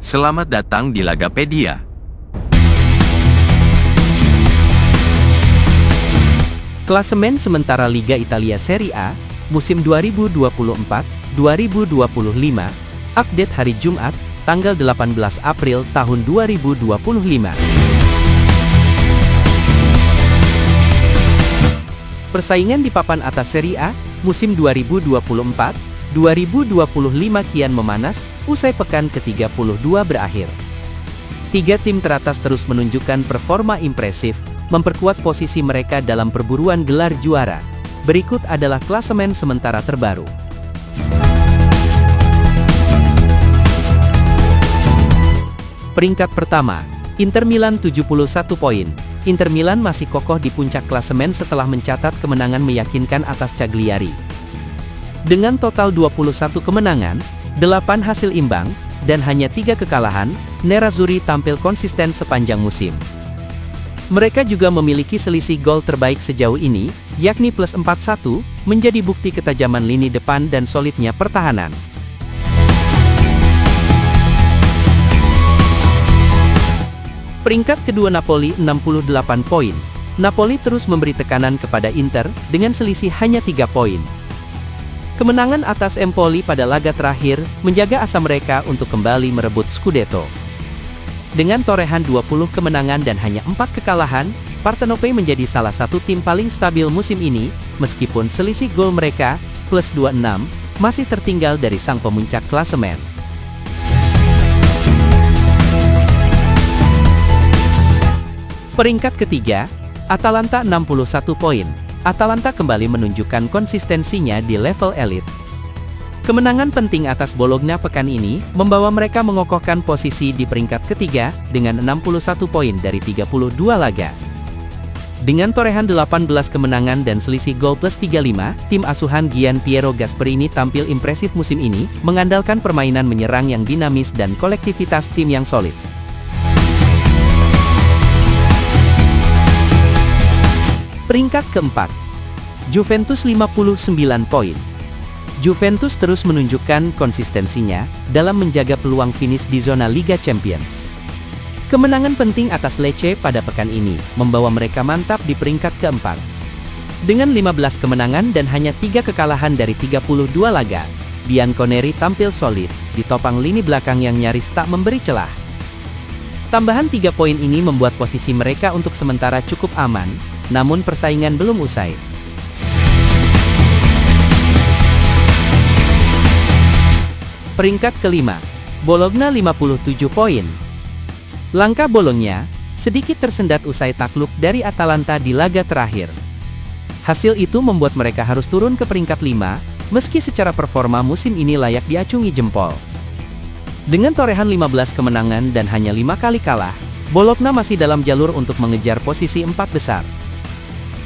Selamat datang di Lagapedia. Klasemen sementara Liga Italia Serie A, musim 2024-2025, update hari Jumat, tanggal 18 April tahun 2025. Persaingan di papan atas Serie A, musim 2024-2025 kian memanas, usai pekan ke-32 berakhir. Tiga tim teratas terus menunjukkan performa impresif, memperkuat posisi mereka dalam perburuan gelar juara. Berikut adalah klasemen sementara terbaru. Peringkat pertama, Inter Milan 71 poin. Inter Milan masih kokoh di puncak klasemen setelah mencatat kemenangan meyakinkan atas Cagliari. Dengan total 21 kemenangan, 8 hasil imbang, dan hanya 3 kekalahan, Nerazzurri tampil konsisten sepanjang musim. Mereka juga memiliki selisih gol terbaik sejauh ini, yakni plus 4-1, menjadi bukti ketajaman lini depan dan solidnya pertahanan. Peringkat kedua Napoli 68 poin. Napoli terus memberi tekanan kepada Inter, dengan selisih hanya 3 poin. Kemenangan atas Empoli pada laga terakhir, menjaga asa mereka untuk kembali merebut Scudetto. Dengan torehan 20 kemenangan dan hanya 4 kekalahan, Partenope menjadi salah satu tim paling stabil musim ini, meskipun selisih gol mereka, plus 26, masih tertinggal dari sang pemuncak klasemen. Peringkat ketiga, Atalanta 61 poin. Atalanta kembali menunjukkan konsistensinya di level elit. Kemenangan penting atas Bologna pekan ini, membawa mereka mengokohkan posisi di peringkat ketiga, dengan 61 poin dari 32 laga. Dengan torehan 18 kemenangan dan selisih gol plus 35, tim asuhan Gian Piero Gasperini tampil impresif musim ini, mengandalkan permainan menyerang yang dinamis dan kolektivitas tim yang solid. Peringkat keempat, Juventus 59 poin. Juventus terus menunjukkan konsistensinya dalam menjaga peluang finish di zona Liga Champions. Kemenangan penting atas Lecce pada pekan ini membawa mereka mantap di peringkat keempat. Dengan 15 kemenangan dan hanya 3 kekalahan dari 32 laga, Bianconeri tampil solid, ditopang lini belakang yang nyaris tak memberi celah. Tambahan 3 poin ini membuat posisi mereka untuk sementara cukup aman, namun persaingan belum usai. Peringkat kelima, Bologna 57 poin. Langkah Bologna sedikit tersendat usai takluk dari Atalanta di laga terakhir. Hasil itu membuat mereka harus turun ke peringkat 5, meski secara performa musim ini layak diacungi jempol. Dengan torehan 15 kemenangan dan hanya 5 kali kalah, Bologna masih dalam jalur untuk mengejar posisi 4 besar.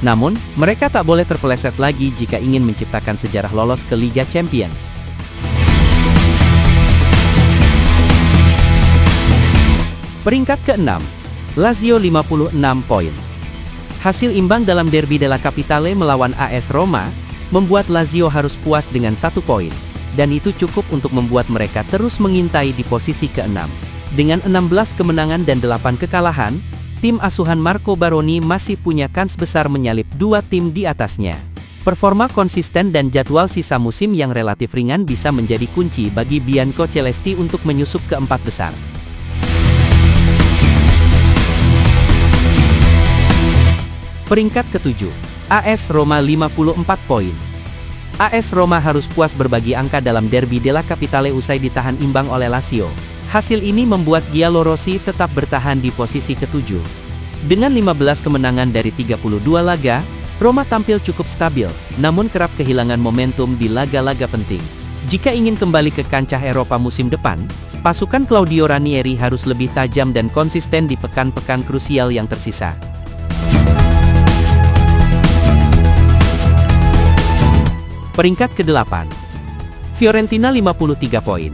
Namun, mereka tak boleh terpeleset lagi jika ingin menciptakan sejarah lolos ke Liga Champions. Peringkat ke-6, Lazio 56 poin. Hasil imbang dalam Derby della Capitale melawan AS Roma, membuat Lazio harus puas dengan 1 poin, dan itu cukup untuk membuat mereka terus mengintai di posisi ke-6. Dengan 16 kemenangan dan 8 kekalahan, tim asuhan Marco Baroni masih punya kans besar menyalip 2 tim di atasnya. Performa konsisten dan jadwal sisa musim yang relatif ringan bisa menjadi kunci bagi Biancocelesti untuk menyusup ke 4 besar. Peringkat ke-7, AS Roma 54 poin. AS Roma harus puas berbagi angka dalam Derby della Capitale usai ditahan imbang oleh Lazio. Hasil ini membuat Giallorossi tetap bertahan di posisi ke-7. Dengan 15 kemenangan dari 32 laga, Roma tampil cukup stabil, namun kerap kehilangan momentum di laga-laga penting. Jika ingin kembali ke kancah Eropa musim depan, pasukan Claudio Ranieri harus lebih tajam dan konsisten di pekan-pekan krusial yang tersisa. Peringkat ke-8, Fiorentina 53 poin.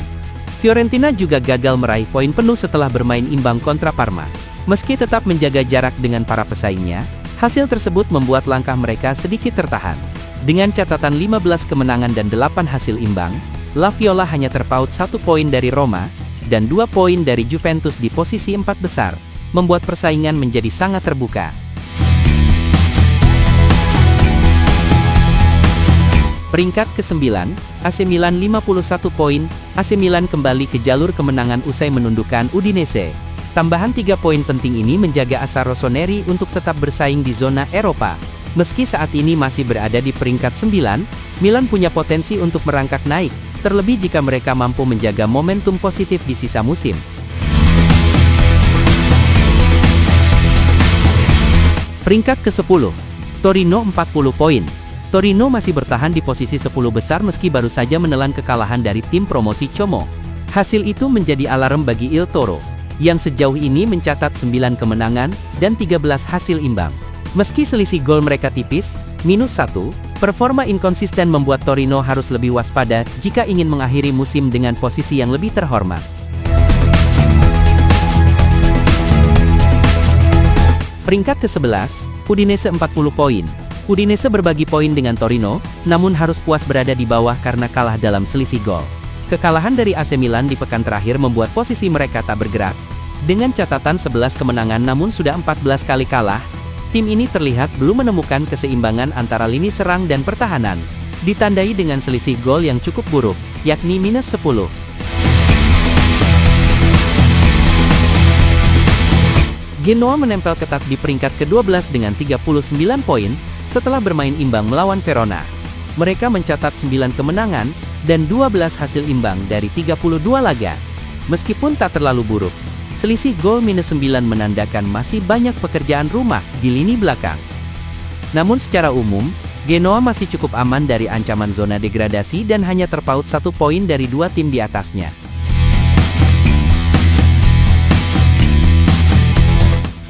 Fiorentina juga gagal meraih poin penuh setelah bermain imbang kontra Parma. Meski tetap menjaga jarak dengan para pesaingnya, hasil tersebut membuat langkah mereka sedikit tertahan. Dengan catatan 15 kemenangan dan 8 hasil imbang, La Viola hanya terpaut 1 poin dari Roma, dan 2 poin dari Juventus di posisi 4 besar, membuat persaingan menjadi sangat terbuka. Peringkat ke-9, AC Milan 51 poin. AC Milan kembali ke jalur kemenangan usai menundukkan Udinese. Tambahan 3 poin penting ini menjaga asa Rossoneri untuk tetap bersaing di zona Eropa. Meski saat ini masih berada di peringkat 9, Milan punya potensi untuk merangkak naik, terlebih jika mereka mampu menjaga momentum positif di sisa musim. Peringkat ke-10, Torino 40 poin. Torino masih bertahan di posisi 10 besar meski baru saja menelan kekalahan dari tim promosi Como. Hasil itu menjadi alarm bagi Il Toro, yang sejauh ini mencatat 9 kemenangan dan 13 hasil imbang. Meski selisih gol mereka tipis, -1, performa inkonsisten membuat Torino harus lebih waspada jika ingin mengakhiri musim dengan posisi yang lebih terhormat. Peringkat ke-11, Udinese 40 poin. Udinese berbagi poin dengan Torino, namun harus puas berada di bawah karena kalah dalam selisih gol. Kekalahan dari AC Milan di pekan terakhir membuat posisi mereka tak bergerak. Dengan catatan 11 kemenangan namun sudah 14 kali kalah, tim ini terlihat belum menemukan keseimbangan antara lini serang dan pertahanan, ditandai dengan selisih gol yang cukup buruk, yakni -10. Genoa menempel ketat di peringkat ke-12 dengan 39 poin, setelah bermain imbang melawan Verona. Mereka mencatat 9 kemenangan, dan 12 hasil imbang dari 32 laga. Meskipun tak terlalu buruk, selisih gol -9 menandakan masih banyak pekerjaan rumah di lini belakang. Namun secara umum, Genoa masih cukup aman dari ancaman zona degradasi dan hanya terpaut 1 poin dari 2 tim di atasnya.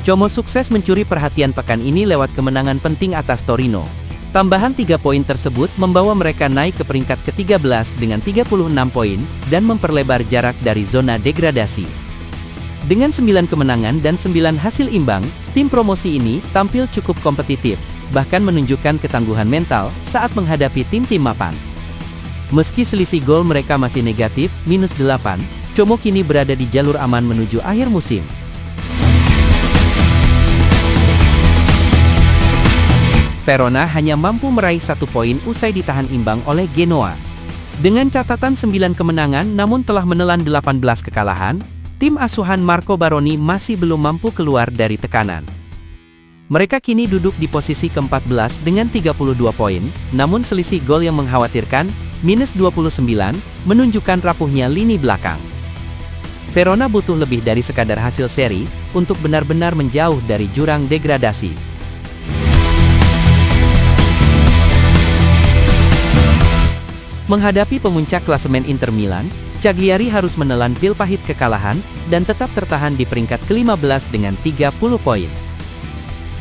Como sukses mencuri perhatian pekan ini lewat kemenangan penting atas Torino. Tambahan 3 poin tersebut membawa mereka naik ke peringkat ke-13 dengan 36 poin, dan memperlebar jarak dari zona degradasi. Dengan 9 kemenangan dan 9 hasil imbang, tim promosi ini tampil cukup kompetitif, bahkan menunjukkan ketangguhan mental saat menghadapi tim-tim mapan. Meski selisih gol mereka masih negatif, -8, Como kini berada di jalur aman menuju akhir musim. Verona hanya mampu meraih 1 poin usai ditahan imbang oleh Genoa. Dengan catatan 9 kemenangan namun telah menelan 18 kekalahan, tim asuhan Marco Baroni masih belum mampu keluar dari tekanan. Mereka kini duduk di posisi ke-14 dengan 32 poin, namun selisih gol yang mengkhawatirkan, -29, menunjukkan rapuhnya lini belakang. Verona butuh lebih dari sekadar hasil seri, untuk benar-benar menjauh dari jurang degradasi. Menghadapi pemuncak klasemen Inter Milan, Cagliari harus menelan pil pahit kekalahan, dan tetap tertahan di peringkat ke-15 dengan 30 poin.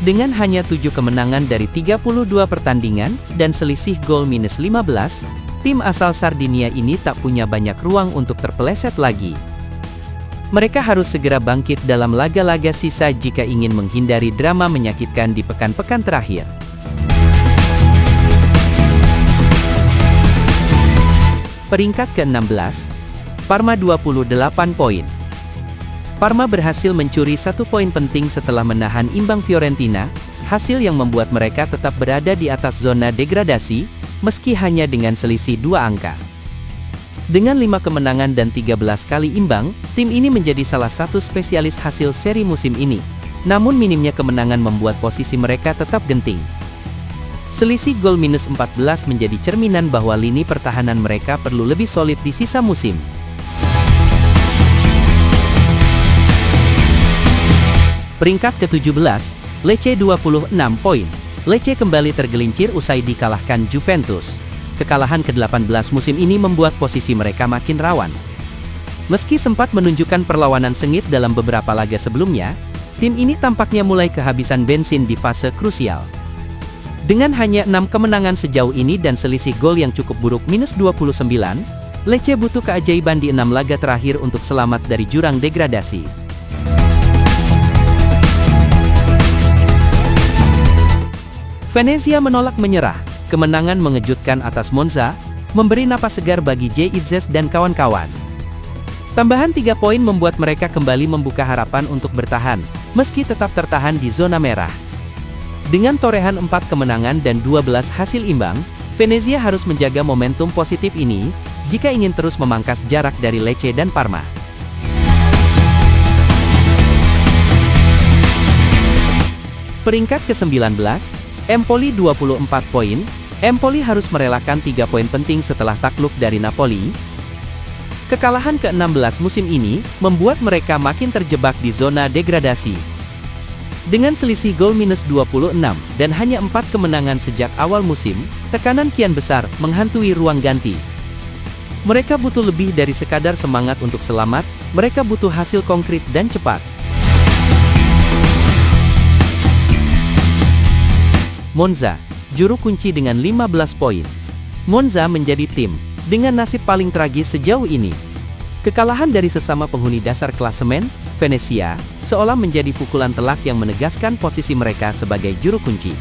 Dengan hanya 7 kemenangan dari 32 pertandingan, dan selisih gol -15, tim asal Sardinia ini tak punya banyak ruang untuk terpeleset lagi. Mereka harus segera bangkit dalam laga-laga sisa jika ingin menghindari drama menyakitkan di pekan-pekan terakhir. Peringkat ke-16, Parma 28 poin. Parma berhasil mencuri 1 poin penting setelah menahan imbang Fiorentina, hasil yang membuat mereka tetap berada di atas zona degradasi, meski hanya dengan selisih 2 angka. Dengan 5 kemenangan dan 13 kali imbang, tim ini menjadi salah satu spesialis hasil seri musim ini. Namun minimnya kemenangan membuat posisi mereka tetap genting. Selisih gol -14 menjadi cerminan bahwa lini pertahanan mereka perlu lebih solid di sisa musim. Peringkat ke-17, Lecce 26 poin. Lecce kembali tergelincir usai dikalahkan Juventus. Kekalahan ke-18 musim ini membuat posisi mereka makin rawan. Meski sempat menunjukkan perlawanan sengit dalam beberapa laga sebelumnya, tim ini tampaknya mulai kehabisan bensin di fase krusial. Dengan hanya 6 kemenangan sejauh ini dan selisih gol yang cukup buruk -29, Lecce butuh keajaiban di 6 laga terakhir untuk selamat dari jurang degradasi. Venezia menolak menyerah. Kemenangan mengejutkan atas Monza, memberi napas segar bagi J. Itzes dan kawan-kawan. Tambahan 3 poin membuat mereka kembali membuka harapan untuk bertahan, meski tetap tertahan di zona merah. Dengan torehan 4 kemenangan dan 12 hasil imbang, Venezia harus menjaga momentum positif ini, jika ingin terus memangkas jarak dari Lecce dan Parma. Peringkat ke-19, Empoli 24 poin. Empoli harus merelakan 3 poin penting setelah takluk dari Napoli. Kekalahan ke-16 musim ini, membuat mereka makin terjebak di zona degradasi. Dengan selisih gol minus 26, dan hanya 4 kemenangan sejak awal musim, tekanan kian besar, menghantui ruang ganti. Mereka butuh lebih dari sekadar semangat untuk selamat, mereka butuh hasil konkret dan cepat. Monza, juru kunci dengan 15 poin. Monza menjadi tim dengan nasib paling tragis sejauh ini. Kekalahan dari sesama penghuni dasar klasemen, Venezia, seolah menjadi pukulan telak yang menegaskan posisi mereka sebagai juru kunci.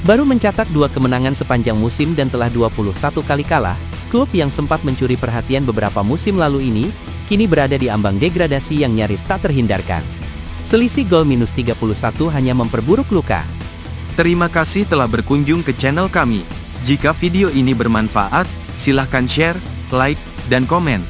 Baru mencatat 2 kemenangan sepanjang musim dan telah 21 kali kalah, klub yang sempat mencuri perhatian beberapa musim lalu ini, kini berada di ambang degradasi yang nyaris tak terhindarkan. Selisih gol minus 31 hanya memperburuk luka. Terima kasih telah berkunjung ke channel kami. Jika video ini bermanfaat, silahkan share, like, dan komen.